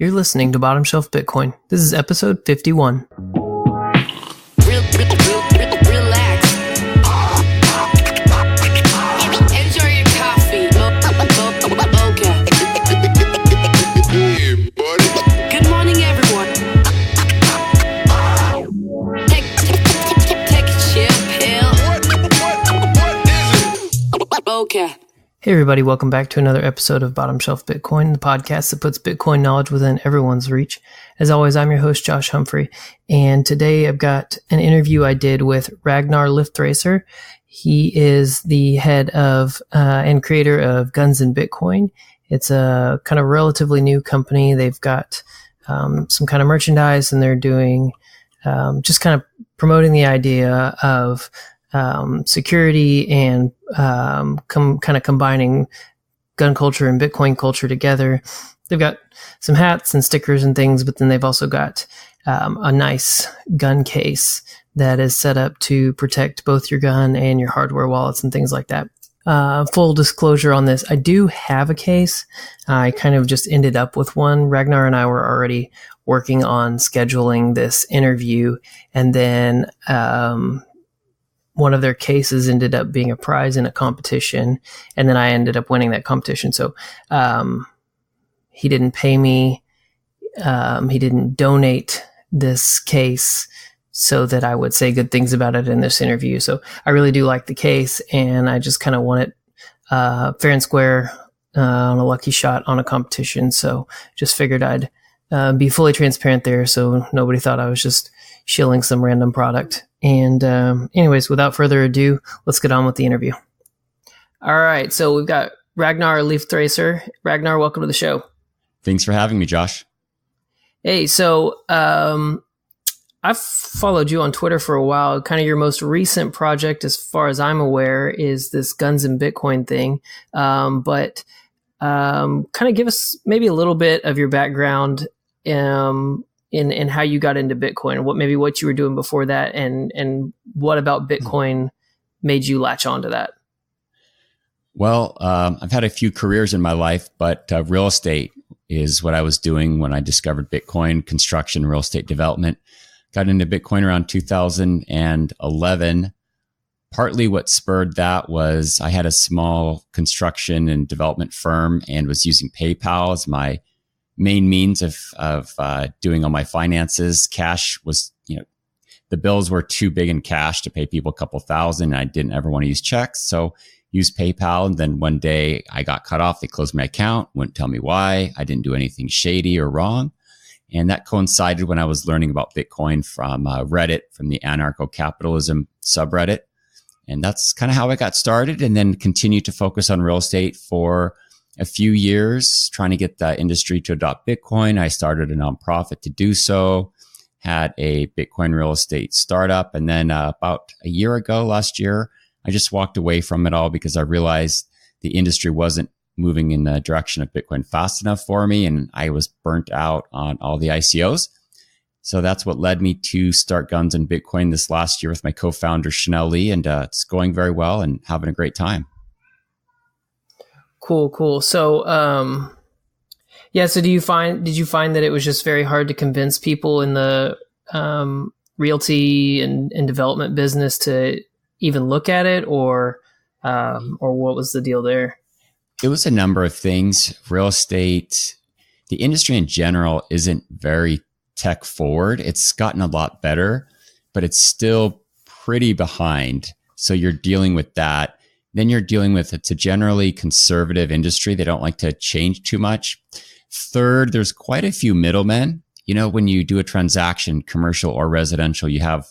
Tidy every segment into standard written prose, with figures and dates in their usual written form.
You're listening to Bottomshelf Bitcoin. This is episode 51. Relax. Enjoy your coffee. Okay. Good morning, everyone. Take a chill pill. Okay. Hey everybody, welcome back to another episode of Bottomshelf Bitcoin, the podcast that puts Bitcoin knowledge within everyone's reach. As always, I'm your host, Josh Humphrey, and today I've got an interview I did with Ragnar Lifthrasir. He is the head of and creator of Guns and Bitcoin. It's a kind of relatively new company. They've got some kind of merchandise, and they're doing just kind of promoting the idea of security and kind of combining gun culture and Bitcoin culture together. They've got some hats and stickers and things, but then they've also got a nice gun case that is set up to protect both your gun and your hardware wallets and things like that. Full disclosure on this, I do have a case. I kind of just ended up with one. Ragnar and I were already working on scheduling this interview, and then one of their cases ended up being a prize in a competition, and then I ended up winning that competition. So he didn't pay me. He didn't donate this case so that I would say good things about it in this interview. So I really do like the case, and I just kind of won it fair and square on a lucky shot on a competition. So just figured I'd be fully transparent there, so nobody thought I was just shilling some random product. And anyways, without further ado, let's get on with the interview. All right, so we've got Ragnar Lifthrasir. Ragnar, welcome to the show. Thanks for having me, Josh. Hey, so I've followed you on Twitter for a while. Kind of your most recent project, as far as I'm aware, is this Guns and Bitcoin thing. But kind of give us maybe a little bit of your background in how you got into Bitcoin, what you were doing before that, and what about Bitcoin made you latch onto that? Well, I've had a few careers in my life, but real estate is what I was doing when I discovered Bitcoin, construction, real estate development. Got into Bitcoin around 2011. Partly what spurred that was I had a small construction and development firm and was using PayPal as my main means of doing all my finances. Cash was, the bills were too big in cash to pay people a couple thousand. I didn't ever want to use checks, so used PayPal. And then one day I got cut off. They closed my account, wouldn't tell me why. I didn't do anything shady or wrong. And that coincided when I was learning about Bitcoin from Reddit, from the anarcho-capitalism subreddit. And that's kind of how I got started, and then continued to focus on real estate for a few years, trying to get the industry to adopt Bitcoin. I started a nonprofit to do so, had a Bitcoin real estate startup. And then about a year ago, last year, I just walked away from it all because I realized the industry wasn't moving in the direction of Bitcoin fast enough for me. And I was burnt out on all the ICOs. So that's what led me to start Guns and Bitcoin this last year with my co-founder, Chanel Lee. And it's going very well and having a great time. Cool. So, so did you find that it was just very hard to convince people in the realty and development business to even look at it, or what was the deal there? It was a number of things. Real estate, the industry in general isn't very tech forward. It's gotten a lot better, but it's still pretty behind. So you're dealing with that. Then you're dealing with it's a generally conservative industry. They don't like to change too much. Third, there's quite a few middlemen. When you do a transaction, commercial or residential, you have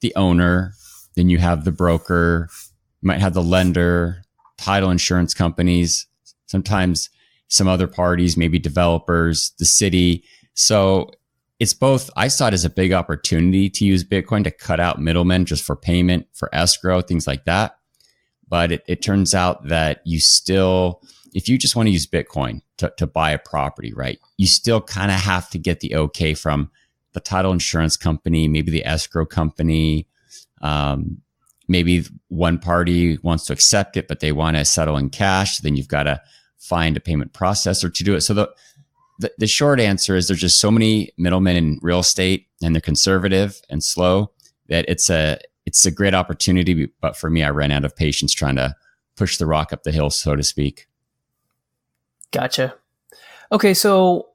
the owner, then you have the broker, you might have the lender, title insurance companies, sometimes some other parties, maybe developers, the city. So it's both. I saw it as a big opportunity to use Bitcoin to cut out middlemen just for payment, for escrow, things like that. But it turns out that you still, if you just want to use Bitcoin to buy a property, right, you still kind of have to get the okay from the title insurance company, maybe the escrow company. Maybe one party wants to accept it, but they want to settle in cash. Then you've got to find a payment processor to do it. So the short answer is there's just so many middlemen in real estate, and they're conservative and slow, that it's a great opportunity. But for me, I ran out of patience trying to push the rock up the hill, so to speak. Gotcha. Okay, so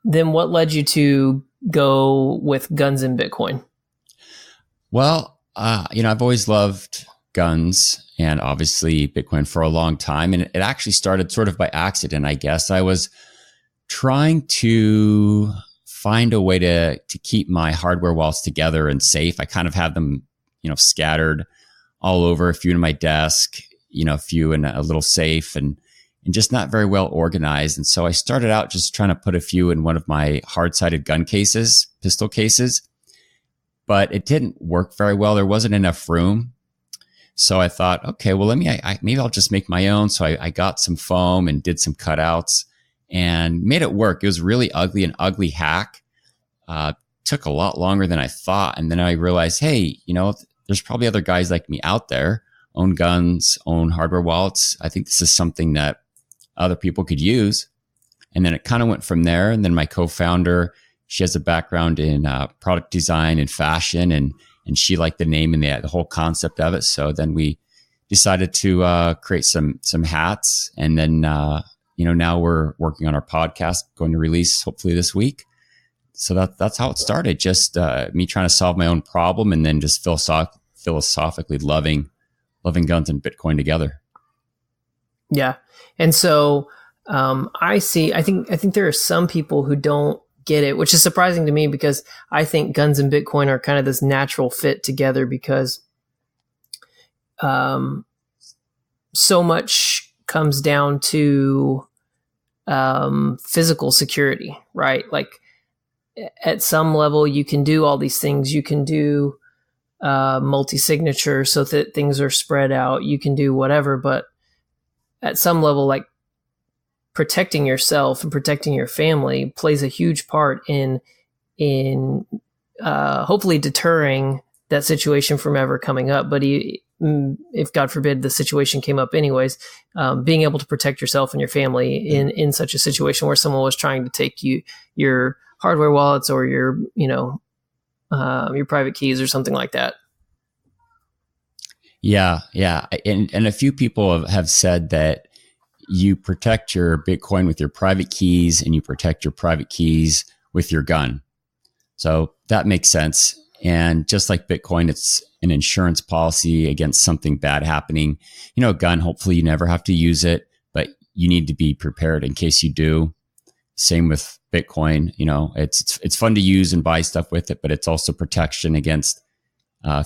then what led you to go with guns and Bitcoin? Well, I've always loved guns and obviously Bitcoin for a long time. And it actually started sort of by accident, I guess. I was trying to find a way to keep my hardware wallets together and safe. I kind of have them, scattered all over, a few in my desk, a few in a little safe, and just not very well organized. And so I started out just trying to put a few in one of my hard-sided gun cases, pistol cases, but it didn't work very well. There wasn't enough room. So I thought, okay, well, maybe I'll just make my own. So I got some foam and did some cutouts and made it work. It was really ugly, an ugly hack. Took a lot longer than I thought. And then I realized, hey, there's probably other guys like me out there, own guns, own hardware wallets. I think this is something that other people could use. And then it kind of went from there. And then my co-founder, she has a background in product design and fashion, and she liked the name and the whole concept of it. So then we decided to create some hats. And then, now we're working on our podcast, going to release hopefully this week. So that's how it started. Just me trying to solve my own problem, and then just philosophically loving guns and Bitcoin together. Yeah. And so I think there are some people who don't get it, which is surprising to me, because I think guns and Bitcoin are kind of this natural fit together, because so much comes down to physical security, right? Like at some level you can do all these things. You can do multi-signature so that things are spread out. You can do whatever, but at some level, like protecting yourself and protecting your family plays a huge part in hopefully deterring that situation from ever coming up. But if God forbid the situation came up anyways, being able to protect yourself and your family in such a situation where someone was trying to take your hardware wallets or your private keys or something like that. Yeah. And a few people have said that you protect your Bitcoin with your private keys, and you protect your private keys with your gun. So that makes sense. And just like Bitcoin, it's an insurance policy against something bad happening. A gun, hopefully you never have to use it, but you need to be prepared in case you do. Same with Bitcoin. It's fun to use and buy stuff with it, but it's also protection against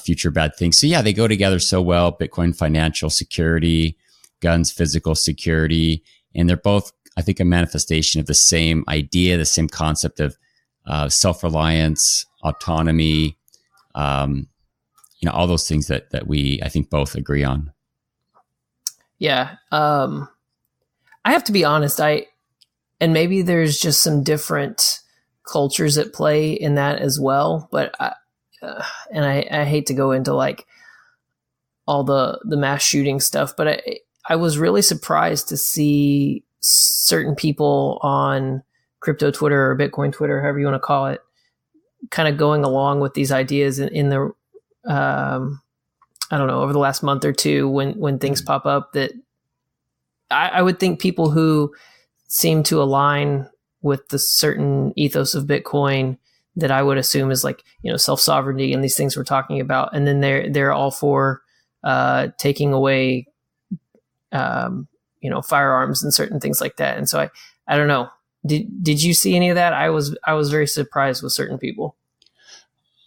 future bad things. So yeah, they go together so well. Bitcoin, financial security, guns, physical security. And they're both, I think, a manifestation of the same idea, the same concept of self-reliance, autonomy, all those things that we, I think, both agree on. Yeah. I have to be honest, and maybe there's just some different cultures at play in that as well. But I hate to go into like all the mass shooting stuff, but I was really surprised to see certain people on crypto Twitter or Bitcoin Twitter, however you want to call it, kind of going along with these ideas in the, I don't know, over the last month or two when things pop up that I would think people who seem to align with the certain ethos of Bitcoin that I would assume is like, self-sovereignty and these things we're talking about. And then they're all for taking away, firearms and certain things like that. And so I don't know. Did you see any of that? I was very surprised with certain people.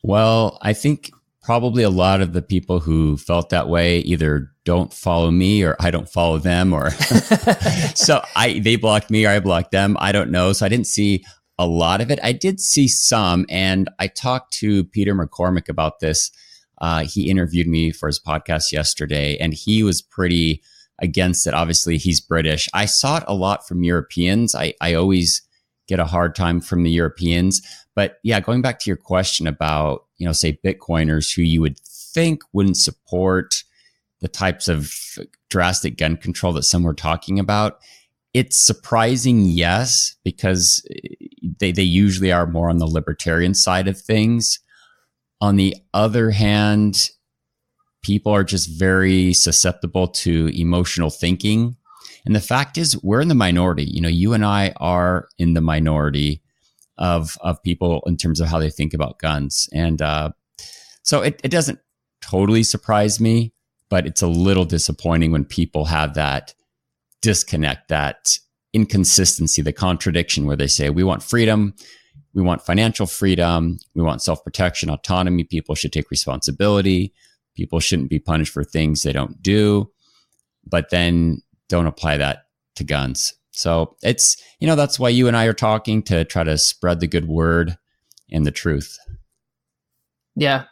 Well, I think probably a lot of the people who felt that way either don't follow me or I don't follow them, or so they blocked me or I blocked them. I don't know. So I didn't see a lot of it. I did see some, and I talked to Peter McCormick about this. He interviewed me for his podcast yesterday, and he was pretty against it. Obviously, he's British. I saw it a lot from Europeans. I always get a hard time from the Europeans. But yeah, going back to your question about, say Bitcoiners who you would think wouldn't support the types of drastic gun control that some were talking about. It's surprising, yes, because they usually are more on the libertarian side of things. On the other hand, people are just very susceptible to emotional thinking. And the fact is, we're in the minority. You and I are in the minority of people in terms of how they think about guns. And so it doesn't totally surprise me, but it's a little disappointing when people have that disconnect, that inconsistency, the contradiction where they say, we want freedom, we want financial freedom, we want self-protection, autonomy, people should take responsibility, people shouldn't be punished for things they don't do, but then don't apply that to guns. So it's, that's why you and I are talking, to try to spread the good word and the truth. Yeah.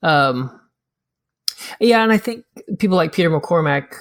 Yeah. And I think people like Peter McCormack,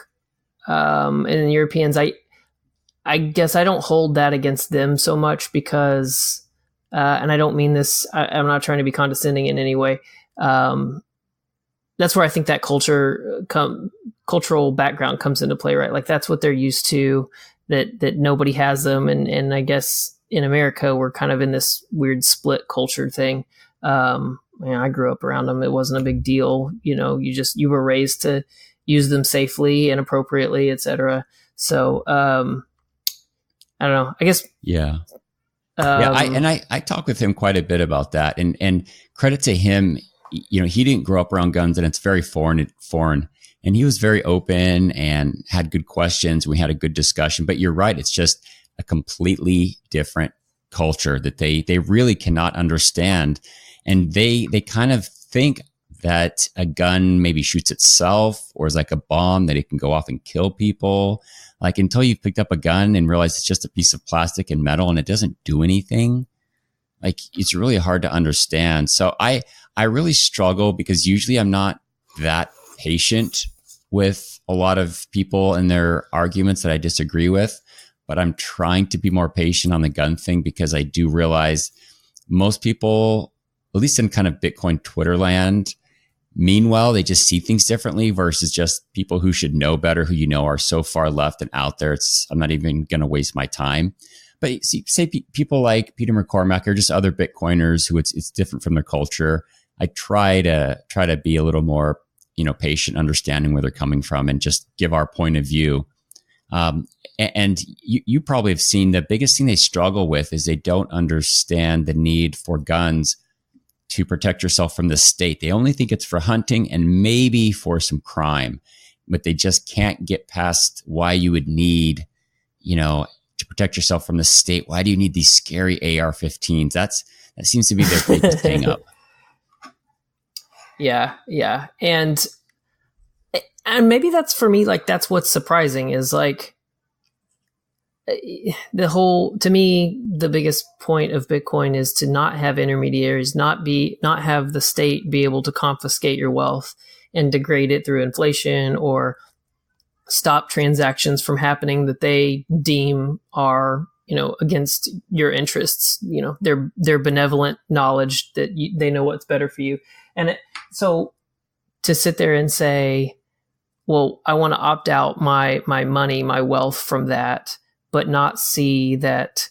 and the Europeans, I guess I don't hold that against them so much because, and I don't mean this, I'm not trying to be condescending in any way. That's where I think that cultural background comes into play, right? Like that's what they're used to, that nobody has them. And I guess in America, we're kind of in this weird split culture thing. I grew up around them. It wasn't a big deal. You were raised to use them safely and appropriately, etc. So, I don't know, I guess. Yeah. I talk with him quite a bit about that, and credit to him. He didn't grow up around guns, and it's very foreign, and he was very open and had good questions. We had a good discussion, but you're right. It's just a completely different culture that they really cannot understand. And they kind of think that a gun maybe shoots itself or is like a bomb, that it can go off and kill people. Like until you've picked up a gun and realized it's just a piece of plastic and metal and it doesn't do anything, like it's really hard to understand. So I really struggle because usually I'm not that patient with a lot of people and their arguments that I disagree with, but I'm trying to be more patient on the gun thing because I do realize most people, at least in kind of Bitcoin Twitter land, mean well. They just see things differently versus just people who should know better, who are so far left and out there. I'm not even going to waste my time. But say people like Peter McCormack or just other Bitcoiners who it's different from their culture. I try to be a little more, patient, understanding where they're coming from, and just give our point of view. And you probably have seen the biggest thing they struggle with is they don't understand the need for guns to protect yourself from the state. They only think it's for hunting and maybe for some crime, but they just can't get past why you would need, to protect yourself from the state. Why do you need these scary AR-15s? That seems to be their biggest hang up. Yeah. And maybe that's for me, like, that's what's surprising is like to me, the biggest point of Bitcoin is to not have intermediaries, not have the state be able to confiscate your wealth and degrade it through inflation or stop transactions from happening that they deem are, against your interests. Their benevolent knowledge that they know what's better for you. And so to sit there and say, well, I want to opt out my money, my wealth from that, but not see that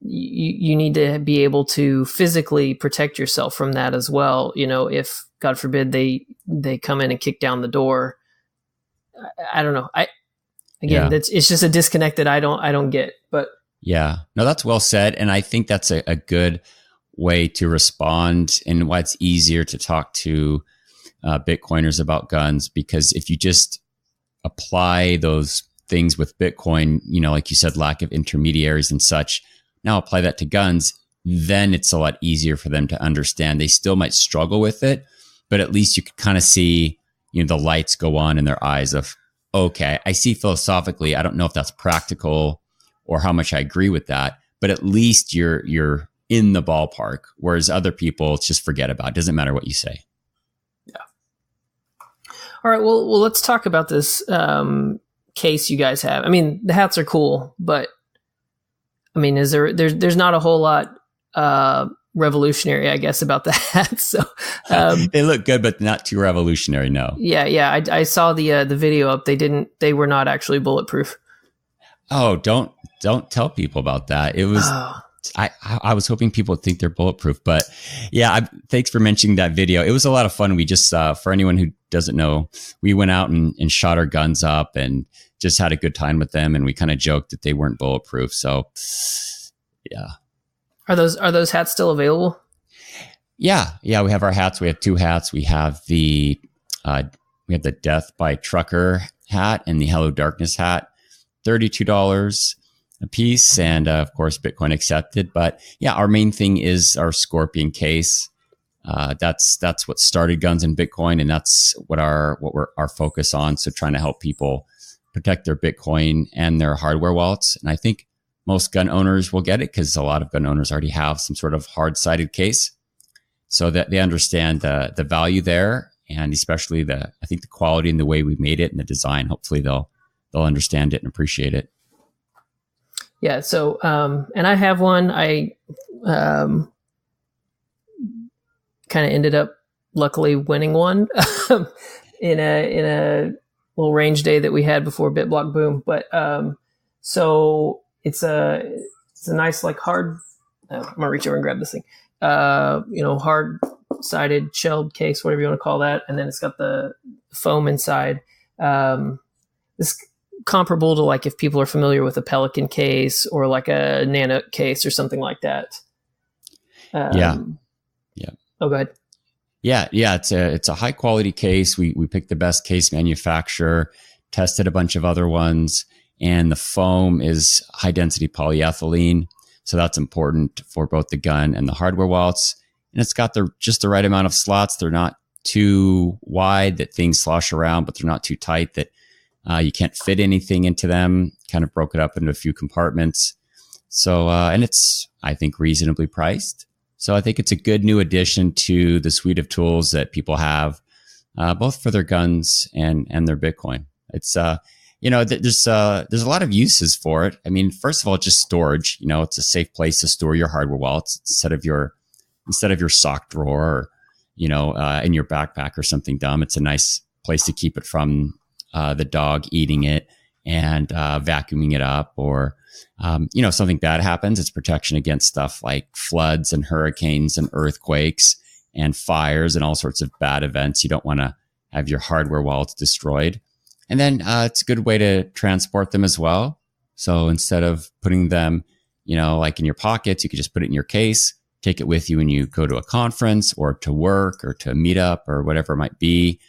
you need to be able to physically protect yourself from that as well. If God forbid they come in and kick down the door, I don't know. It's just a disconnect that I don't get, but yeah, no, that's well said. And I think that's a good way to respond, and why it's easier to talk to Bitcoiners about guns, because if you just apply those things with Bitcoin, like you said, lack of intermediaries and such, now apply that to guns, then it's a lot easier for them to understand. They still might struggle with it, but at least you could kind of see, the lights go on in their eyes of, okay, I see philosophically, I don't know if that's practical or how much I agree with that, but at least you're in the ballpark. Whereas other people just forget about it. Doesn't matter what you say. Yeah. All right. Well, let's talk about this case you guys have. I mean, the hats are cool, but I mean, there's not a whole lot revolutionary, I guess, about the hats. So they look good, but not too revolutionary. No. Yeah. I saw the video up. They were not actually bulletproof. Oh, don't tell people about that. It was Oh, I was hoping people would think they're bulletproof, but yeah, thanks for mentioning that video. It was a lot of fun. We just for anyone who doesn't know, we went out and shot our guns up and just had a good time with them, and we kind of joked that they weren't bulletproof. So yeah. are those hats still available? Yeah, we have our hats. We have 2 hats. We have the Death by Trucker hat and the Hello Darkness hat. $32 a piece, and of course, Bitcoin accepted. But yeah, our main thing is our Scorpion case. That's what started guns in Bitcoin, and that's what we're our focus on. So trying to help people protect their Bitcoin and their hardware wallets. And I think most gun owners will get it because a lot of gun owners already have some sort of hard-sided case, so that they understand the value there, and especially I think the quality and the way we made it and the design. Hopefully they'll understand it and appreciate it. Yeah. So, and I have one. I kind of ended up luckily winning one in a little range day that we had before BitBlock Boom. But so it's a nice like hard. I'm gonna reach over and grab this thing. Hard sided shelled case, whatever you want to call that, and then it's got the foam inside. This comparable to like if people are familiar with a Pelican case or like a Nano case or something like that. Yeah. Oh, go ahead. Yeah. It's a high quality case. We picked the best case manufacturer, tested a bunch of other ones, and the foam is high density polyethylene. So that's important for both the gun and the hardware wallets. And it's got just the right amount of slots. They're not too wide that things slosh around, but they're not too tight that you can't fit anything into them. Kind of broke it up into a few compartments. So, and it's, I think, reasonably priced. So I think it's a good new addition to the suite of tools that people have, both for their guns and their Bitcoin. It's, there's a lot of uses for it. I mean, first of all, just storage. It's a safe place to store your hardware wallets instead of your sock drawer or, in your backpack or something dumb. It's a nice place to keep it from the dog eating it and vacuuming it up, or something bad happens. It's protection against stuff like floods and hurricanes and earthquakes and fires and all sorts of bad events. You don't want to have your hardware wallets destroyed. And then it's a good way to transport them as well. So instead of putting them, like in your pockets, you could just put it in your case, take it with you when you go to a conference or to work or to a meetup or whatever it might be.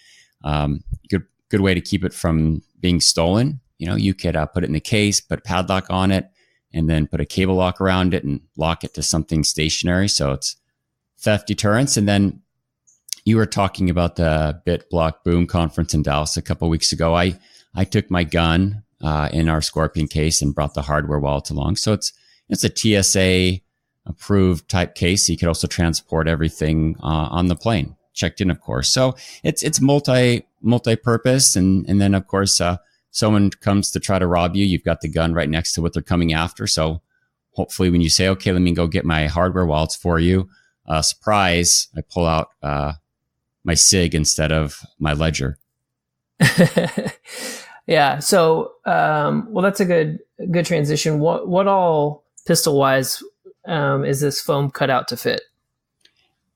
Good way to keep it from being stolen. You could put it in the case, put a padlock on it, and then put a cable lock around it and lock it to something stationary. So it's theft deterrence. And then you were talking about the BitBlock Boom conference in Dallas a couple of weeks ago. I took my gun in our Scorpion case and brought the hardware wallet along. So it's a TSA approved type case. So you could also transport everything on the plane. Checked in, of course. So it's multi-purpose. And then of course, someone comes to try to rob you, you've got the gun right next to what they're coming after. So hopefully when you say, okay, let me go get my hardware wallets for you, surprise, I pull out my SIG instead of my ledger. Yeah. So, well, that's a good transition. What all pistol wise is this foam cut out to fit?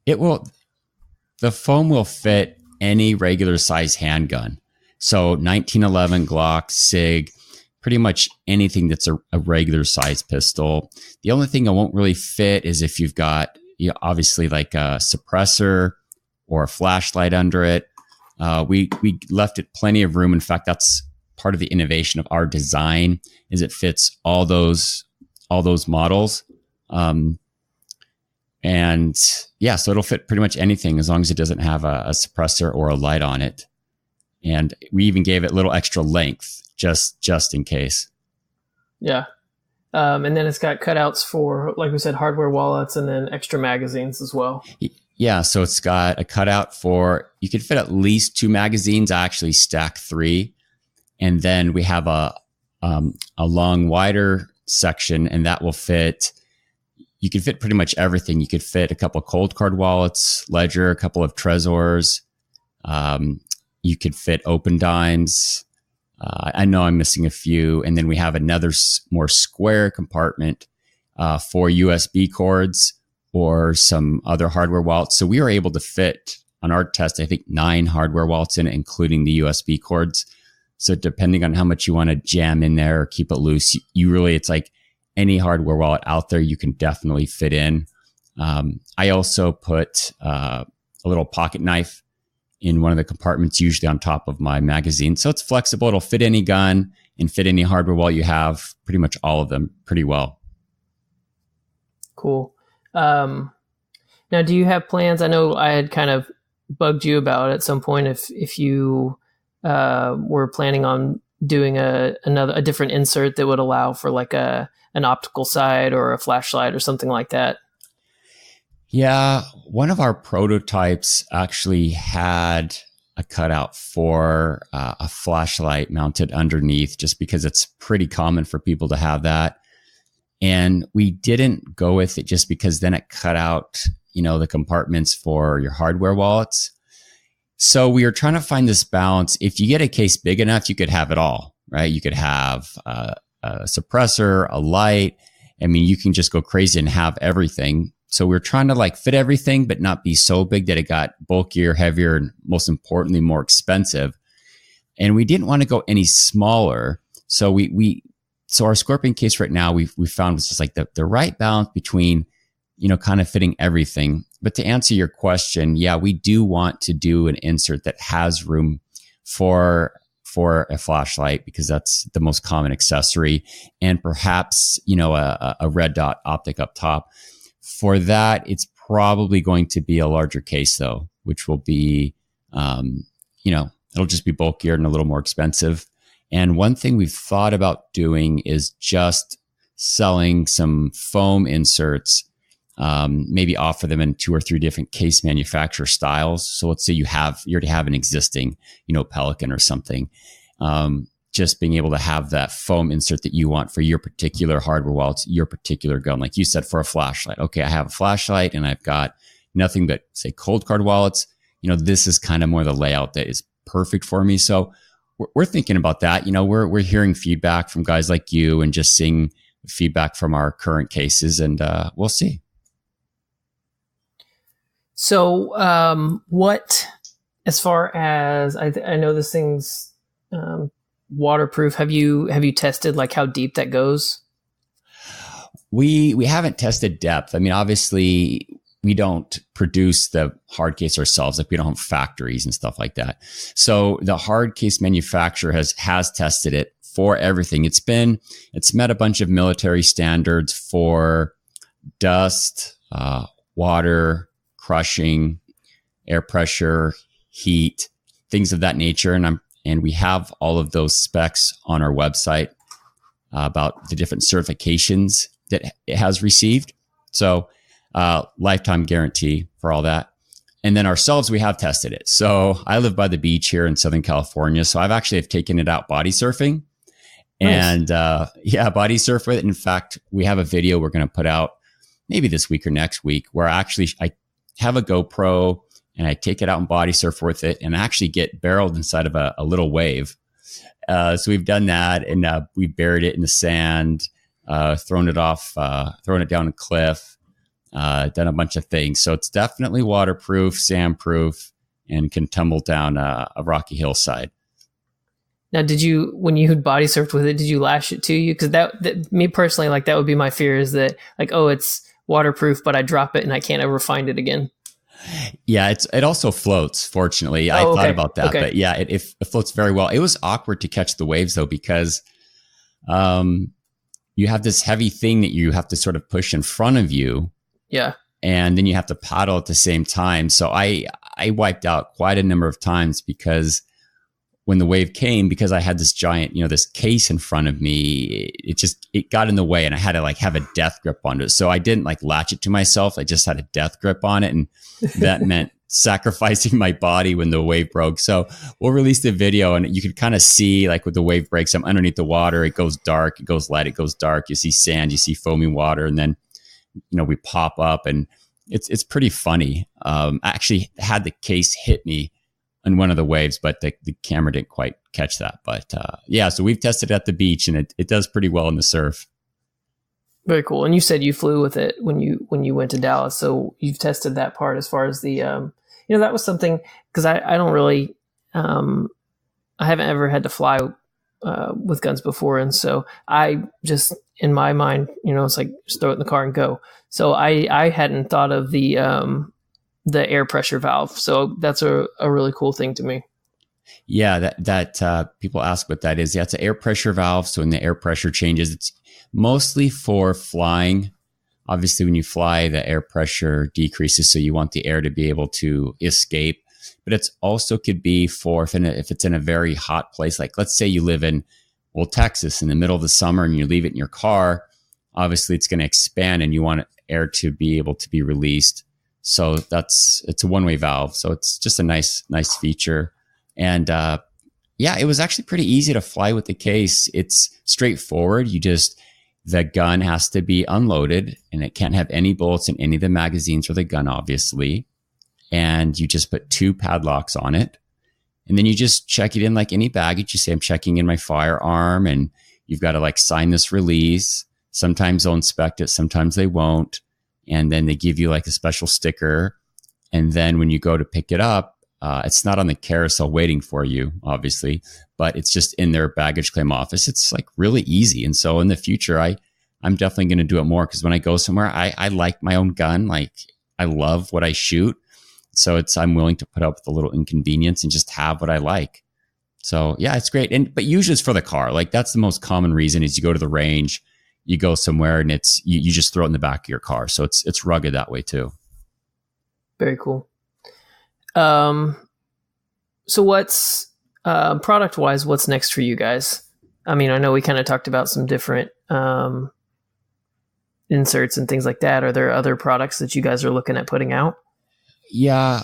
The foam will fit any regular size handgun. So 1911 Glock, SIG, pretty much anything that's a regular size pistol. The only thing it won't really fit is if you've got obviously like a suppressor or a flashlight under it. We left it plenty of room. In fact, that's part of the innovation of our design is it fits all those models. And yeah, so it'll fit pretty much anything as long as it doesn't have a suppressor or a light on it. And we even gave it a little extra length just in case. Yeah. And then it's got cutouts for, like we said, hardware wallets and then extra magazines as well. Yeah. So it's got a cutout for, you could fit at least 2 magazines. I actually stack 3. And then we have a long, wider section, and that will fit. You can fit pretty much everything. You could fit a couple of cold card wallets, ledger, a couple of Trezors. You could fit open dimes, I know I'm missing a few. And then we have another more square compartment for USB cords or some other hardware wallets. So we were able to fit on our test, I think 9 hardware wallets in it, including the USB cords. So depending on how much you want to jam in there or keep it loose, it's like any hardware wallet out there, you can definitely fit in. I also put a little pocket knife in one of the compartments, usually on top of my magazine. So it's flexible. It'll fit any gun and fit any hardware wallet you have, pretty much all of them pretty well. Cool. Now, do you have plans? I know I had kind of bugged you about at some point if you were planning on doing a different insert that would allow for like an optical side or a flashlight or something like that. Yeah, one of our prototypes actually had a cutout for a flashlight mounted underneath, just because it's pretty common for people to have that. And we didn't go with it just because then it cut out, the compartments for your hardware wallets. So we were trying to find this balance. If you get a case big enough, you could have it all, right? You could have a suppressor, a light. I mean, you can just go crazy and have everything. So we're trying to like fit everything, but not be so big that it got bulkier, heavier, and most importantly, more expensive. And we didn't want to go any smaller. So so our Scorpion case right now, we found was just like the right balance between, kind of fitting everything. But to answer your question, yeah, we do want to do an insert that has room for a flashlight, because that's the most common accessory, and perhaps, a red dot optic up top. For that, it's probably going to be a larger case though, which will be, it'll just be bulkier and a little more expensive. And one thing we've thought about doing is just selling some foam inserts, maybe offer them in 2 or 3 different case manufacturer styles. So let's say you already have an existing, Pelican or something. Just being able to have that foam insert that you want for your particular hardware wallets, your particular gun. Like you said, for a flashlight. Okay, I have a flashlight and I've got nothing but, say, cold card wallets. This is kind of more the layout that is perfect for me. So we're thinking about that. We're hearing feedback from guys like you and just seeing feedback from our current cases, and we'll see. So what, as far as I know this thing's waterproof, have you tested like how deep that goes? We haven't tested depth. I mean, obviously we don't produce the hard case ourselves. Like we don't have factories and stuff like that. So the hard case manufacturer has tested it for everything. It's met a bunch of military standards for dust, water, crushing, air pressure, heat, things of that nature. And we have all of those specs on our website about the different certifications that it has received. So lifetime guarantee for all that. And then ourselves, we have tested it. So I live by the beach here in Southern California. So I've actually taken it out body surfing. Nice. And body surf with it. In fact, we have a video we're going to put out maybe this week or next week where I have a GoPro and I take it out and body surf with it and actually get barreled inside of a little wave. So we've done that, and we buried it in the sand, thrown it down a cliff, done a bunch of things. So it's definitely waterproof, sandproof, and can tumble down a rocky hillside. Now, when you body surfed with it, did you lash it to you? Because that me personally, like that would be my fear, is that like, oh, it's waterproof, but I drop it and I can't ever find it again. Yeah, it also floats. Fortunately, I thought about that, but yeah, it floats very well. It was awkward to catch the waves though, because you have this heavy thing that you have to sort of push in front of you. Yeah, and then you have to paddle at the same time. So I wiped out quite a number of times, because when the wave came, because I had this giant, this case in front of me, it got in the way, and I had to like have a death grip onto it. So I didn't like latch it to myself. I just had a death grip on it. And that meant sacrificing my body when the wave broke. So we'll release the video, and you could kind of see like with the wave breaks, I'm underneath the water. It goes dark, it goes light, it goes dark. You see sand, you see foamy water. And then, we pop up, and it's pretty funny. I actually had the case hit me on one of the waves, but the camera didn't quite catch that. But yeah, so we've tested it at the beach, and it does pretty well in the surf. Very cool. And you said you flew with it when you went to Dallas, so you've tested that part as far as the that was something, because I don't really I haven't ever had to fly with guns before, and so I just, in my mind, it's like just throw it in the car and go. So I hadn't thought of the air pressure valve, so that's a really cool thing to me. Yeah, that people ask what that is. Yeah, it's an air pressure valve. So when the air pressure changes, it's mostly for flying. Obviously, when you fly, the air pressure decreases, so you want the air to be able to escape. But it's also could be for if it's in a very hot place, like let's say you live in Texas in the middle of the summer and you leave it in your car. Obviously, it's going to expand, and you want air to be able to be released. So it's a one-way valve. So it's just a nice feature. And yeah, it was actually pretty easy to fly with the case. It's straightforward. The gun has to be unloaded, and it can't have any bullets in any of the magazines or the gun, obviously. And you just put 2 padlocks on it. And then you just check it in like any baggage. You say, I'm checking in my firearm, and you've got to like sign this release. Sometimes they'll inspect it, sometimes they won't. And then they give you like a special sticker. And then when you go to pick it up, it's not on the carousel waiting for you, obviously, but it's just in their baggage claim office. It's like really easy. And so in the future, I'm definitely going to do it more, because when I go somewhere, I like my own gun. Like I love what I shoot. So I'm willing to put up with a little inconvenience and just have what I like. So yeah, it's great. But usually it's for the car. Like that's the most common reason is you go to the range, you go somewhere, and it's, you just throw it in the back of your car. So it's rugged that way too. Very cool. So what's, product wise, what's next for you guys? I mean, I know we kind of talked about some different, inserts and things like that. Are there other products that you guys are looking at putting out? Yeah.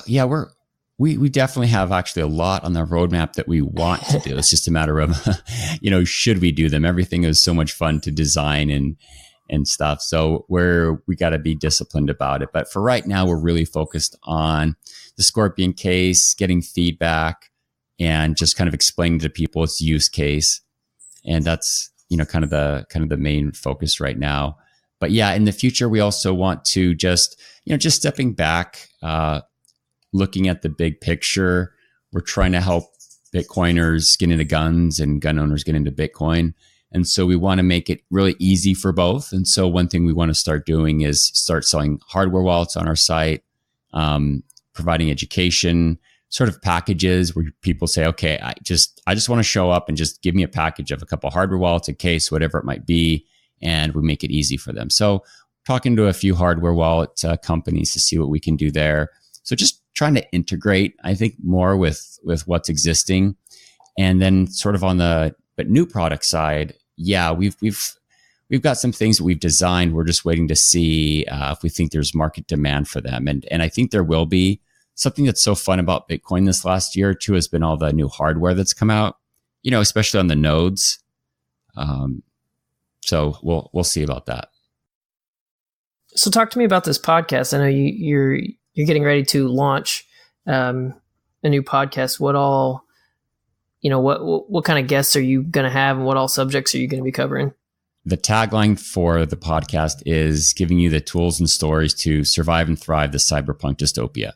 We definitely have actually a lot on the roadmap that we want to do. It's just a matter of, should we do them? Everything is so much fun to design and stuff. So we got to be disciplined about it. But for right now, we're really focused on the Scorpion case, getting feedback, and just kind of explaining to people its use case. And that's, kind of the main focus right now. But yeah, in the future, we also want to just stepping back, looking at the big picture. We're trying to help Bitcoiners get into guns and gun owners get into Bitcoin. And so we want to make it really easy for both. And so one thing we want to start doing is start selling hardware wallets on our site, providing education, sort of packages where people say, okay, I just want to show up and just give me a package of a couple of hardware wallets, a case, whatever it might be. And we make it easy for them. So talking to a few hardware wallet companies to see what we can do there. So just trying to integrate, I think, more with what's existing. And then sort of on the new product side, yeah, we've got some things that we've designed. We're just waiting to see if we think there's market demand for them. And I think there will be. Something that's so fun about Bitcoin this last year too has been all the new hardware that's come out, especially on the nodes. So we'll see about that. So talk to me about this podcast. I know you're getting ready to launch a new podcast. What all, what kind of guests are you going to have, and what all subjects are you going to be covering? The tagline for the podcast is giving you the tools and stories to survive and thrive the cyberpunk dystopia.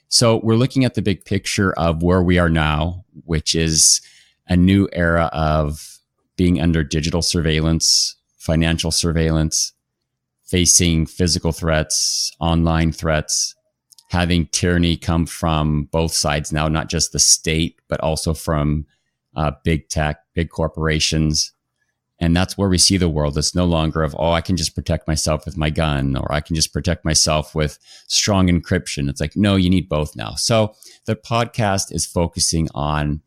So we're looking at the big picture of where we are now, which is a new era of being under digital surveillance, financial surveillance, facing physical threats, online threats, having tyranny come from both sides now, not just the state, but also from big tech, big corporations. And that's where we see the world. It's no longer of, I can just protect myself with my gun, or I can just protect myself with strong encryption. It's like, no, you need both now. So the podcast is focusing on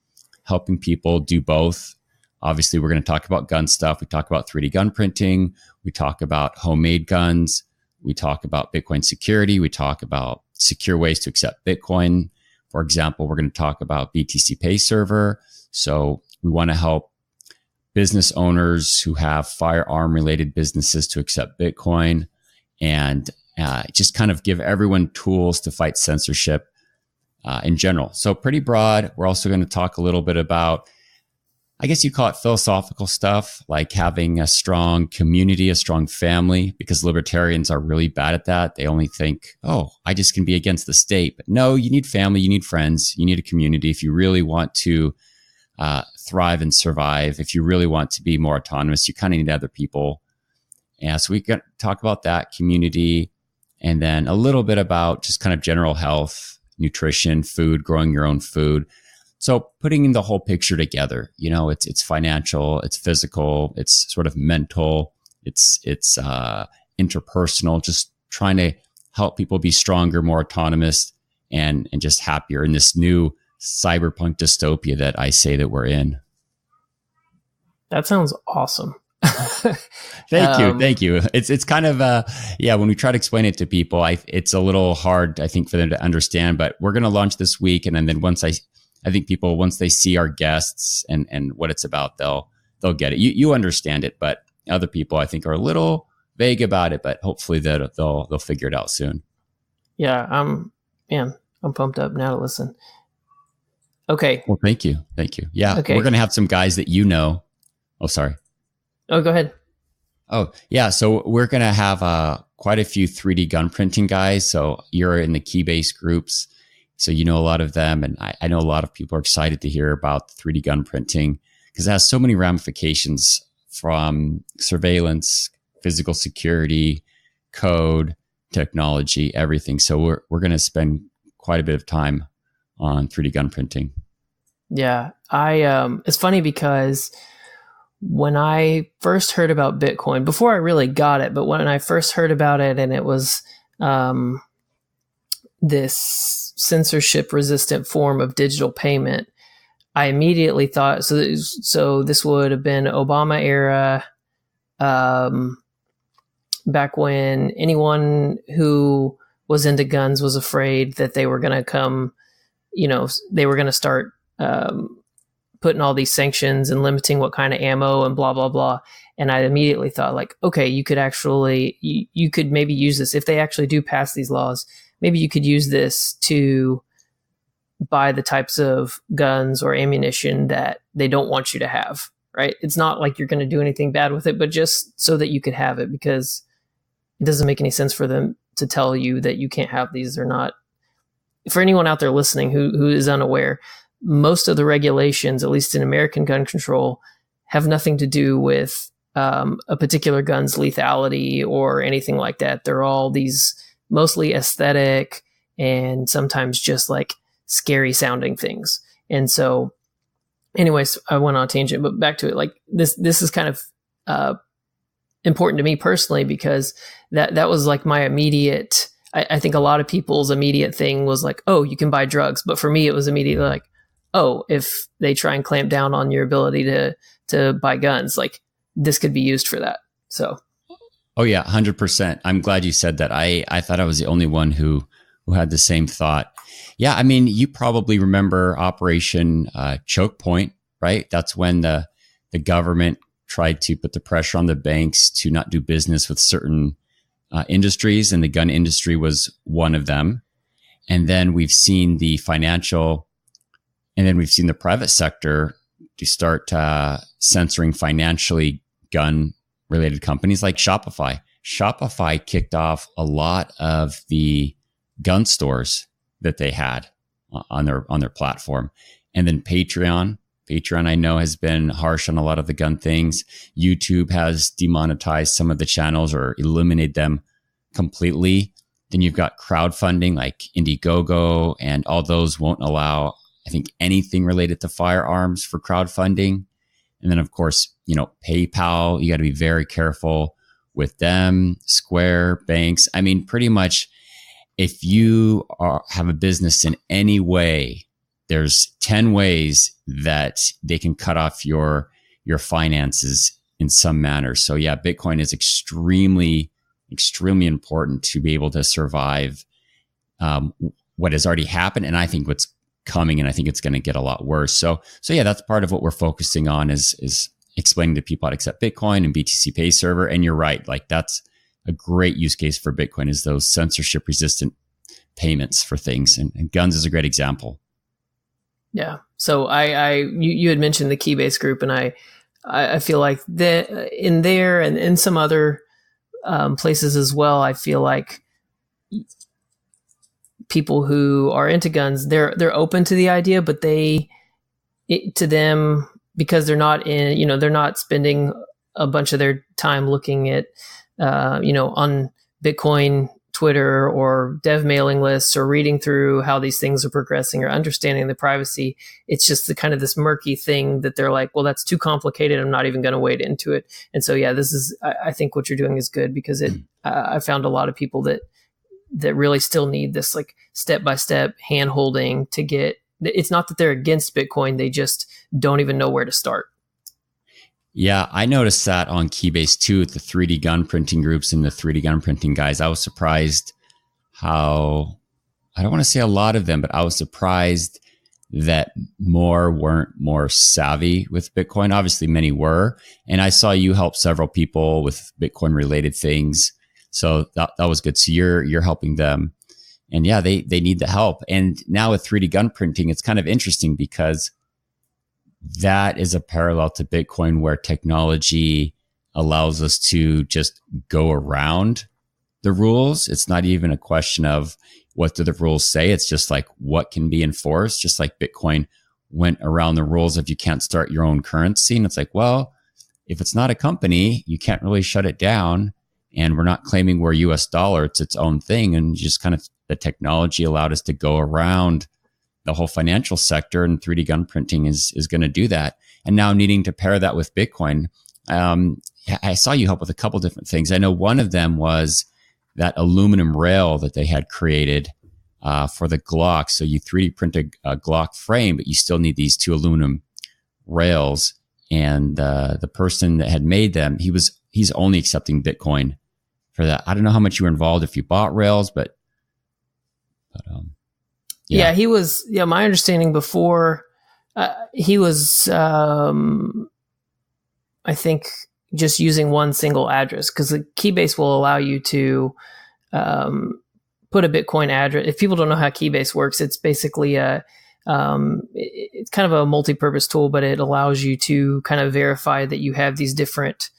helping people do both. Obviously, we're going to talk about gun stuff. We talk about 3D gun printing. We talk about homemade guns. We talk about Bitcoin security. We talk about secure ways to accept Bitcoin. For example, we're going to talk about BTC Pay Server. So we want to help business owners who have firearm related businesses to accept Bitcoin, and just kind of give everyone tools to fight censorship. in general. So pretty broad. We're also going to talk a little bit about, I guess you call it philosophical stuff, like having a strong community, a strong family, because libertarians are really bad at that. They only think, oh, I just can be against the state. But no, you need family, you need friends, you need a community. If you really want to thrive and survive, if you really want to be more autonomous, you kind of need other people. Yeah, so we got to talk about that community, and then a little bit about just kind of general health, nutrition, food, growing your own food. So putting the whole picture together, it's financial, it's physical, it's sort of mental, it's interpersonal, just trying to help people be stronger, more autonomous, and just happier in this new cyberpunk dystopia that I say that we're in. That sounds awesome. Thank you. It's kind of when we try to explain it to people, it's a little hard, I think, for them to understand. But we're going to launch this week, and then once I think people, once they see our guests and what it's about, they'll get it. You understand it, but other people, I think, are a little vague about it. But hopefully they'll figure it out soon. Yeah, I'm pumped up now to listen. Okay. Well, thank you. Yeah, okay. We're going to have some guys that you know. Oh, sorry. Oh, go ahead. Oh, yeah. So we're going to have quite a few 3D gun printing guys. So you're in the Keybase groups, so you know a lot of them. And I know a lot of people are excited to hear about 3D gun printing because it has so many ramifications from surveillance, physical security, code, technology, everything. So we're going to spend quite a bit of time on 3D gun printing. Yeah. It's funny because when I first heard about Bitcoin, before I really got it, but when I first heard about it and it was this censorship resistant form of digital payment, I immediately thought, so this would have been Obama era, back when anyone who was into guns was afraid that they were going to come, they were going to start putting all these sanctions and limiting what kind of ammo and blah, blah, blah. And I immediately thought like, okay, you could actually, you could maybe use this if they actually do pass these laws. Maybe you could use this to buy the types of guns or ammunition that they don't want you to have, right? It's not like you're going to do anything bad with it, but just so that you could have it, because it doesn't make any sense for them to tell you that you can't have these. They're not. For anyone out there listening who is unaware, most of the regulations, at least in American gun control, have nothing to do with a particular gun's lethality or anything like that. They're all these mostly aesthetic and sometimes just like scary sounding things. And so anyways, I went on a tangent, but back to it. Like this is kind of important to me personally, because that was like my immediate, I think a lot of people's immediate thing was like, oh, you can buy drugs. But for me, it was immediately like, oh, if they try and clamp down on your ability to buy guns, like this could be used for that. So. Oh yeah, 100%. I'm glad you said that. I thought I was the only one who had the same thought. Yeah. I mean, you probably remember Operation Choke Point, right? That's when the government tried to put the pressure on the banks to not do business with certain industries. And the gun industry was one of them. And then we've seen the financial, and then we've seen the private sector to start censoring financially gun-related companies like Shopify. Shopify kicked off a lot of the gun stores that they had on their platform. And then Patreon, I know, has been harsh on a lot of the gun things. YouTube has demonetized some of the channels or eliminated them completely. Then you've got crowdfunding like Indiegogo, and all those won't allow, I think, anything related to firearms for crowdfunding. And then, of course, PayPal, you got to be very careful with them, Square, banks. I mean, pretty much if you have a business in any way, there's 10 ways that they can cut off your finances in some manner. So yeah, Bitcoin is extremely, extremely important to be able to survive what has already happened, and I think what's coming, and I think it's going to get a lot worse. So yeah, that's part of what we're focusing on is explaining to people how to accept Bitcoin and BTC Pay Server. And you're right, like that's a great use case for Bitcoin, is those censorship resistant payments for things. And guns is a great example. Yeah. So you had mentioned the Keybase group, and I feel like that in there and in some other places as well, I feel like people who are into guns, they're open to the idea, but to them, because they're not they're not spending a bunch of their time looking at, on Bitcoin Twitter or dev mailing lists or reading through how these things are progressing or understanding the privacy. It's just the kind of this murky thing that they're like, well, that's too complicated. I'm not even going to wade into it. And so, yeah, I think what you're doing is good, because I found a lot of people that really still need this like step-by-step hand holding to get. It's not that they're against Bitcoin. They just don't even know where to start. Yeah, I noticed that on Keybase too, with the 3D gun printing groups and the 3D gun printing guys. I was surprised how, I don't want to say a lot of them, but I was surprised that more weren't more savvy with Bitcoin. Obviously, many were. And I saw you help several people with Bitcoin related things. So that was good. So you're helping them. And yeah, they need the help. And now with 3D gun printing, it's kind of interesting because that is a parallel to Bitcoin, where technology allows us to just go around the rules. It's not even a question of what do the rules say. It's just like what can be enforced, just like Bitcoin went around the rules of you can't start your own currency. And it's like, well, if it's not a company, you can't really shut it down. And we're not claiming we're US dollar. It's its own thing. And just kind of the technology allowed us to go around the whole financial sector, and 3D gun printing is going to do that. And now needing to pair that with Bitcoin. I saw you help with a couple different things. I know one of them was that aluminum rail that they had created for the Glock. So you 3D print a Glock frame, but you still need these two aluminum rails. And the person that had made them, he's only accepting Bitcoin for that. I don't know how much you were involved if you bought rails, but yeah, he was. Yeah, my understanding before he was, I think, just using one single address, because the Keybase will allow you to put a Bitcoin address. If people don't know how Keybase works, it's basically it's kind of a multi-purpose tool, but it allows you to kind of verify that you have these different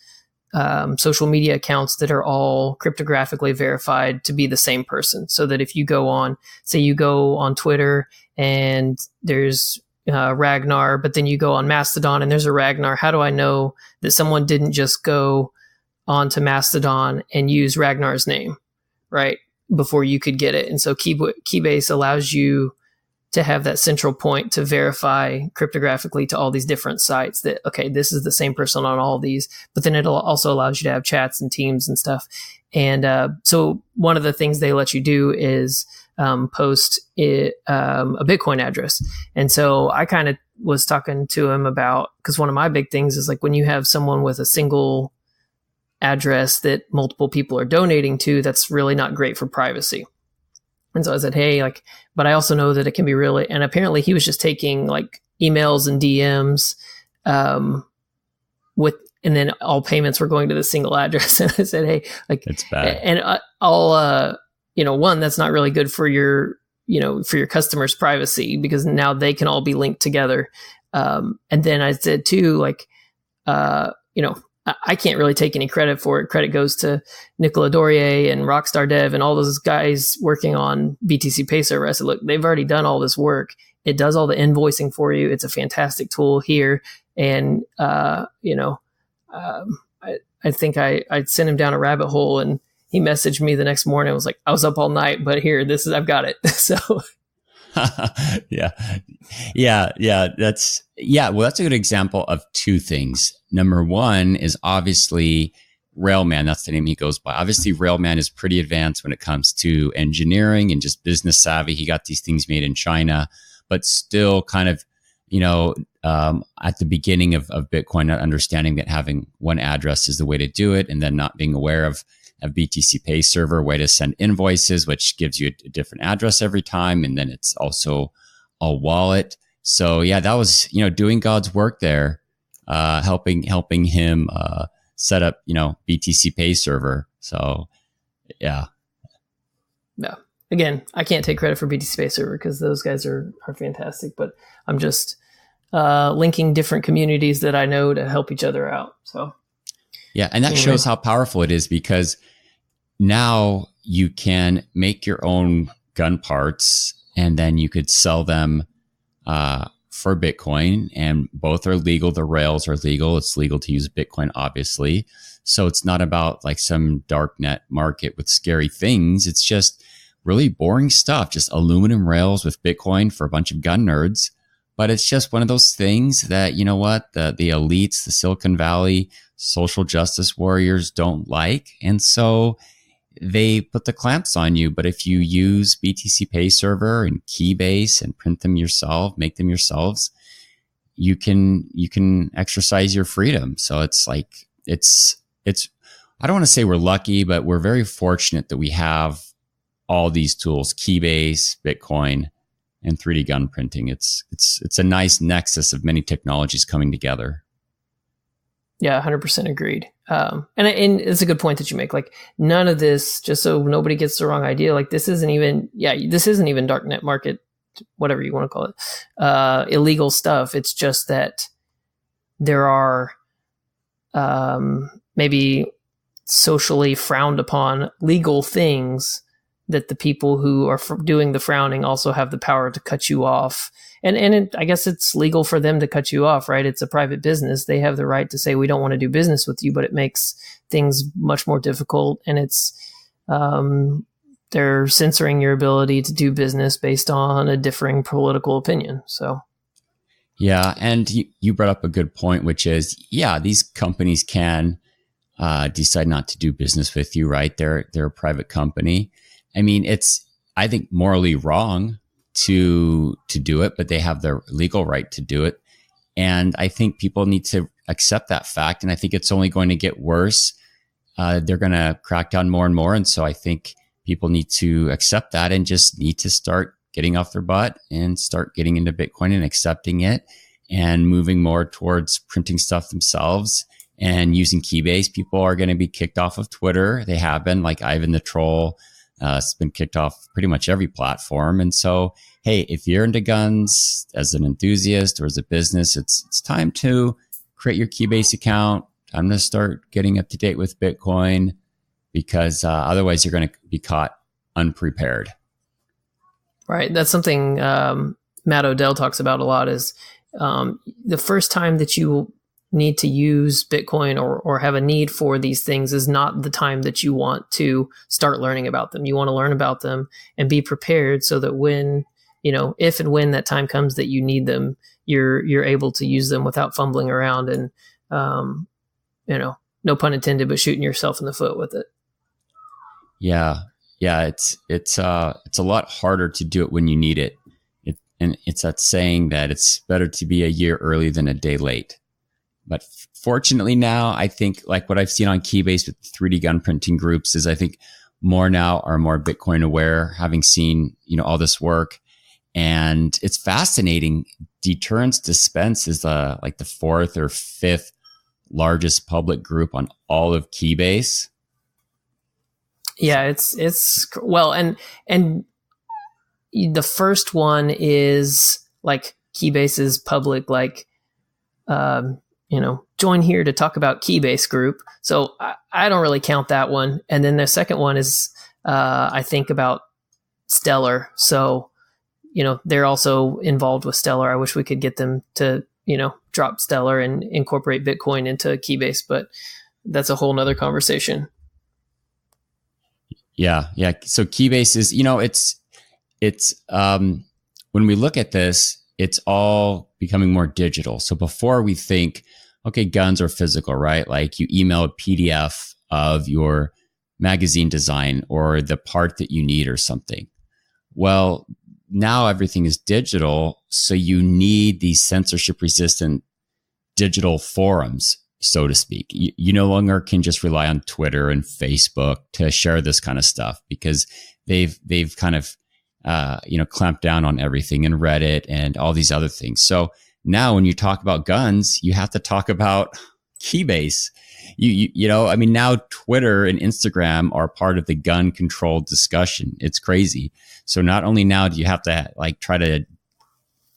social media accounts that are all cryptographically verified to be the same person. So that if you go on, say you go on Twitter and there's Ragnar, but then you go on Mastodon and there's a Ragnar, how do I know that someone didn't just go onto Mastodon and use Ragnar's name, right, before you could get it? And so Keybase allows you to have that central point to verify cryptographically to all these different sites that, okay, this is the same person on all these, but then it also allows you to have chats and teams and stuff. And so one of the things they let you do is post a Bitcoin address. And so I kind of was talking to him about, because one of my big things is like when you have someone with a single address that multiple people are donating to, that's really not great for privacy. And so I said, hey, like, but I also know that it can be really, and apparently he was just taking like emails and DMs and then all payments were going to the single address. And I said, hey, like, it's bad. And I'll, one, that's not really good for your customers' privacy, because now they can all be linked together. And then I said too, like, I can't really take any credit for it. Credit goes to Nicola Dorier and Rockstar Dev and all those guys working on BTC Pay Server. I said, look, they've already done all this work. It does all the invoicing for you. It's a fantastic tool here. And, I think I sent him down a rabbit hole, and he messaged me the next morning. I was like, I was up all night, but here, I've got it. So. Yeah. Well, that's a good example of two things. Number one is obviously Railman. That's the name he goes by. Obviously, Railman is pretty advanced when it comes to engineering and just business savvy. He got these things made in China, but still kind of, at the beginning of Bitcoin, not understanding that having one address is the way to do it, and then not being aware of BTC Pay Server, way to send invoices, which gives you a different address every time. And then it's also a wallet. So yeah, that was, doing God's work there, helping him set up, BTC Pay Server. So yeah. Yeah. again, I can't take credit for BTC Space Server because those guys are fantastic, but I'm just linking different communities that I know to help each other out. So yeah, and that shows how powerful it is, because now you can make your own gun parts and then you could sell them for Bitcoin, and both are legal. The rails are legal. It's legal to use Bitcoin, obviously. So it's not about like some dark net market with scary things. It's just really boring stuff, just aluminum rails with Bitcoin for a bunch of gun nerds. But it's just one of those things that, you know what, the elites, the Silicon Valley social justice warriors don't like. And so they put the clamps on you. But if you use BTC Pay Server and Keybase and print them yourself, make them yourselves, you can exercise your freedom. So it's like, it's, I don't want to say we're lucky, but we're very fortunate that we have all these tools, Keybase, Bitcoin, and 3D gun printing. It's a nice nexus of many technologies coming together. Yeah, 100% agreed. And it's a good point that you make. Like, none of this, just so nobody gets the wrong idea, like this isn't even darknet market, whatever you want to call it, illegal stuff. It's just that there are maybe socially frowned upon legal things that the people who are doing the frowning also have the power to cut you off. And I guess it's legal for them to cut you off, right? It's a private business. They have the right to say, we don't want to do business with you, but it makes things much more difficult. And it's, they're censoring your ability to do business based on a differing political opinion. So. Yeah. And you brought up a good point, which is, yeah, these companies can decide not to do business with you, right? They're a private company. I mean, it's, I think, morally wrong to do it, but they have the legal right to do it. And I think people need to accept that fact. And I think it's only going to get worse. They're going to crack down more and more. And so I think people need to accept that and just need to start getting off their butt and start getting into Bitcoin and accepting it and moving more towards printing stuff themselves and using Keybase. People are going to be kicked off of Twitter. They have been, like Ivan the Troll. It's been kicked off pretty much every platform. And so, hey, if you're into guns as an enthusiast or as a business, it's time to create your Keybase account. I'm going to start getting up to date with Bitcoin, because otherwise you're going to be caught unprepared. Right. That's something Matt Odell talks about a lot, is the first time that you need to use Bitcoin or have a need for these things is not the time that you want to start learning about them. You want to learn about them and be prepared so that when, if and when that time comes that you need them, you're able to use them without fumbling around and, no pun intended, but shooting yourself in the foot with it. Yeah. Yeah. It's a lot harder to do it when you need it. And it's that saying that it's better to be a year early than a day late. But fortunately now, I think, like what I've seen on Keybase with 3D gun printing groups, is I think more now are more Bitcoin aware, having seen, all this work. And it's fascinating. Deterrence Dispense is like the fourth or fifth largest public group on all of Keybase. Yeah, it's well, and the first one is like Keybase's public, like, join here to talk about Keybase group. So I don't really count that one. And then the second one is, I think, about Stellar. So, they're also involved with Stellar. I wish we could get them to, drop Stellar and incorporate Bitcoin into Keybase, but that's a whole nother conversation. Yeah. Yeah. So Keybase is, it's when we look at this, it's all becoming more digital. So before we think, okay, guns are physical, right? Like you email a PDF of your magazine design or the part that you need or something. Well, now everything is digital. So you need these censorship resistant digital forums, so to speak. You no longer can just rely on Twitter and Facebook to share this kind of stuff, because they've kind of, clamped down on everything, and Reddit and all these other things. So now when you talk about guns, you have to talk about Keybase. You know, I mean, now Twitter and Instagram are part of the gun control discussion. It's crazy. So not only now do you have to like try to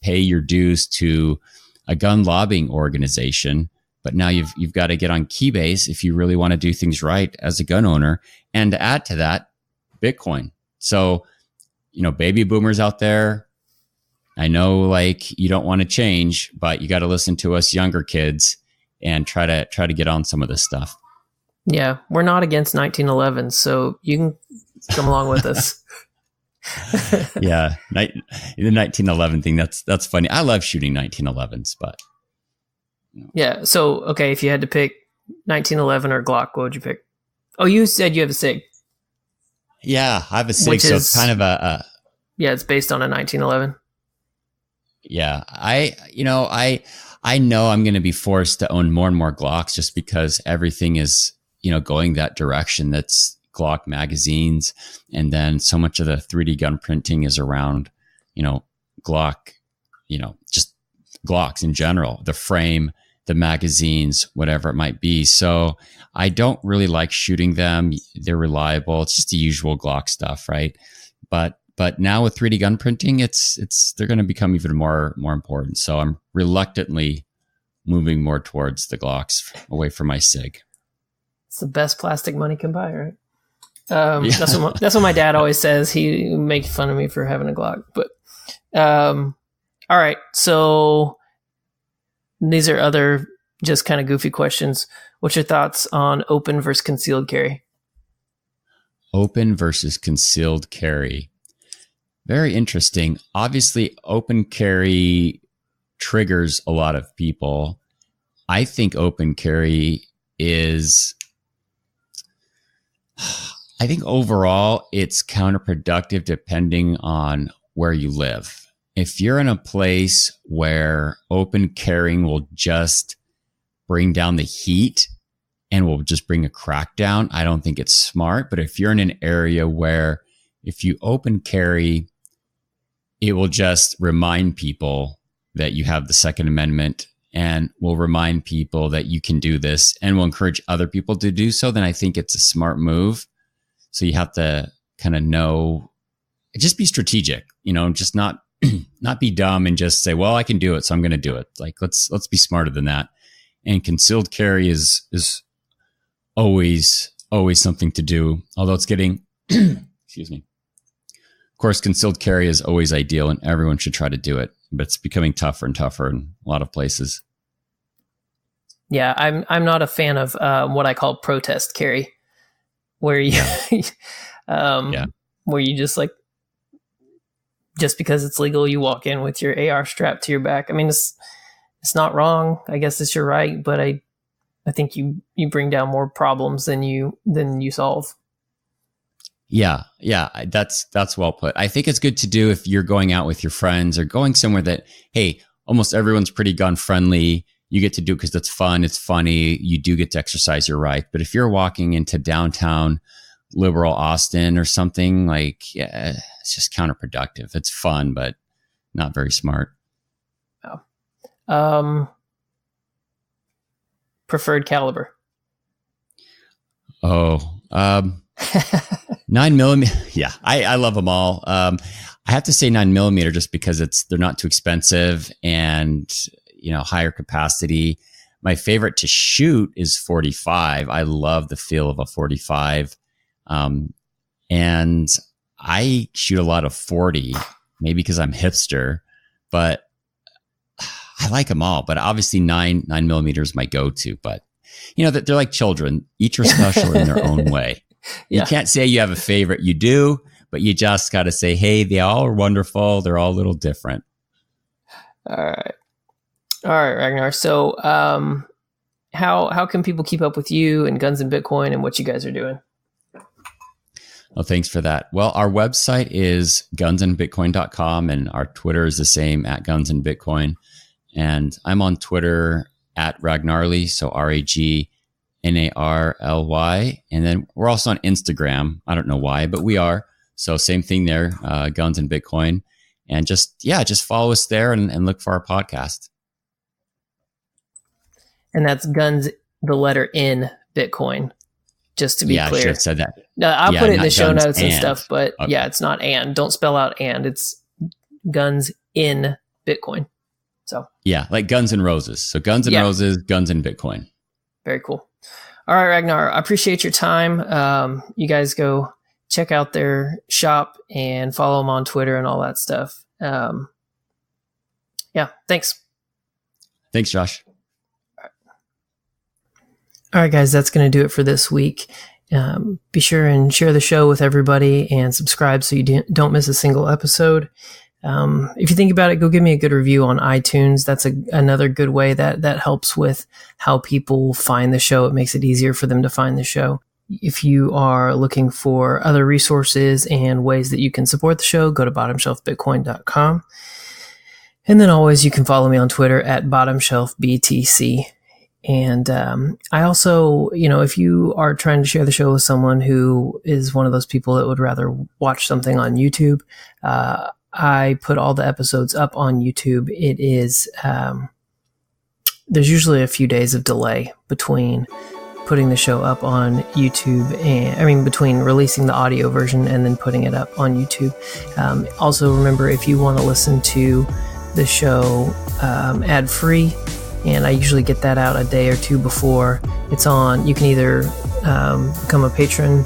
pay your dues to a gun lobbying organization, but now you've got to get on Keybase if you really want to do things right as a gun owner. And to add to that, Bitcoin. So, you know, baby boomers out there, I know like you don't want to change, but you got to listen to us younger kids and try to get on some of this stuff. Yeah, we're not against 1911, so you can come along with us. Yeah, the 1911 thing, that's funny. I love shooting 1911s, but yeah. So okay, if you had to pick 1911 or Glock, what would you pick? Oh, you said you have a SIG. Yeah, I have a SIG, so it's kind of a yeah, it's based on a 1911. Yeah, I know I'm going to be forced to own more and more Glocks just because everything is, you know, going that direction. That's Glock magazines. And then so much of the 3D gun printing is around, you know, Glock, you know, just Glocks in general, the frame, the magazines, whatever it might be. So I don't really like shooting them. They're reliable. It's just the usual Glock stuff, right? But now with 3D gun printing, they're going to become even more important. So I'm reluctantly moving more towards the Glocks away from my SIG. It's the best plastic money can buy, right? Yeah. That's what my dad always says. He makes fun of me for having a Glock. But all right, so these are other just kind of goofy questions. What's your thoughts on open versus concealed carry? Open versus concealed carry. Very interesting. Obviously, open carry triggers a lot of people. I think open carry is, I think overall it's counterproductive depending on where you live. If you're in a place where open carrying will just bring down the heat and will just bring a crackdown, I don't think it's smart. But if you're in an area where if you open carry, it will just remind people that you have the Second Amendment and will remind people that you can do this and will encourage other people to do so, then I think it's a smart move. So you have to kind of know, just be strategic, you know, just not be dumb and just say, well, I can do it, so I'm going to do it. Like, let's be smarter than that. And concealed carry is always something to do, although it's getting, excuse me. Of course, concealed carry is always ideal and everyone should try to do it, but it's becoming tougher and tougher in a lot of places. Yeah, I'm not a fan of what I call protest carry, where you where you just like, just because it's legal, you walk in with your AR strapped to your back. I mean, it's not wrong. I guess it's your right, but I think you bring down more problems than you solve. Yeah, that's well put. I think it's good to do if you're going out with your friends or going somewhere that, hey, almost everyone's pretty gun friendly. You get to do it because it's fun, it's funny. You do get to exercise your right. But if you're walking into downtown liberal Austin or something, like, yeah, it's just counterproductive. It's fun, but not very smart. Oh. Preferred caliber. 9mm. Yeah, I love them all. I have to say 9mm just because they're not too expensive and, you know, higher capacity. My favorite to shoot is 45. I love the feel of a 45. And I shoot a lot of 40, maybe because I'm hipster, but I like them all. But obviously 9mm is my go-to, but you know, that they're like children. Each are special in their own way. Yeah. You can't say you have a favorite. You do, but you just got to say, hey, they all are wonderful. They're all a little different. All right, Ragnar. So, how can people keep up with you and Guns and Bitcoin and what you guys are doing? Well, thanks for that. Well, our website is gunsandbitcoin.com and our Twitter is the same at gunsandbitcoin. And I'm on Twitter at Ragnarly, so Ragnarly. And then we're also on Instagram. I don't know why, but we are. So same thing there, Guns and Bitcoin. And just follow us there and look for our podcast. And that's Guns the letter N Bitcoin, just to be I should clear. have said that. No, I'll put it in the show notes and and stuff, but okay. yeah, it's not and. Don't spell out and. It's guns in Bitcoin. So Yeah, like Guns N' Roses. So Guns N' Roses, Guns in Bitcoin. Very cool. All right, Ragnar, I appreciate your time. You guys go check out their shop and follow them on Twitter and all that stuff. Thanks. Thanks, Josh. All right, guys, that's going to do it for this week. Be sure and share the show with everybody and subscribe so you don't miss a single episode. If you think about it, go give me a good review on iTunes. That's another good way that helps with how people find the show. It makes it easier for them to find the show. If you are looking for other resources and ways that you can support the show, go to bottomshelfbitcoin.com. And then always you can follow me on Twitter at bottomshelfbtc. And I also, if you are trying to share the show with someone who is one of those people that would rather watch something on YouTube, I put all the episodes up on YouTube. It is, there's usually a few days of delay between putting the show up on YouTube between releasing the audio version and then putting it up on YouTube. Also remember, if you want to listen to the show ad free, and I usually get that out a day or two before it's on, you can either become a patron,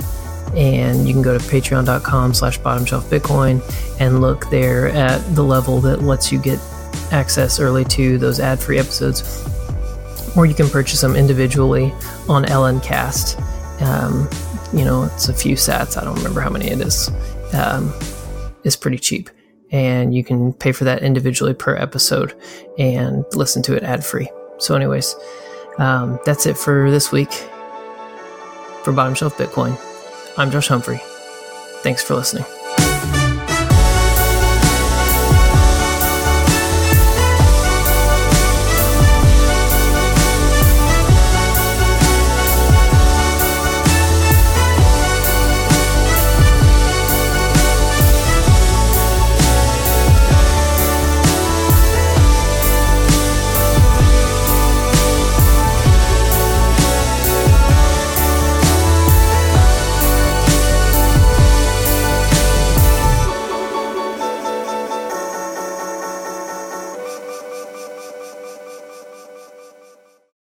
and you can go to patreon.com/bottomshelfbitcoin and look there at the level that lets you get access early to those ad-free episodes. Or you can purchase them individually on LNcast. It's a few sats. I don't remember how many it is. It's pretty cheap. And you can pay for that individually per episode and listen to it ad-free. So anyways, that's it for this week. For Bottom Shelf Bitcoin, I'm Josh Humphrey. Thanks for listening.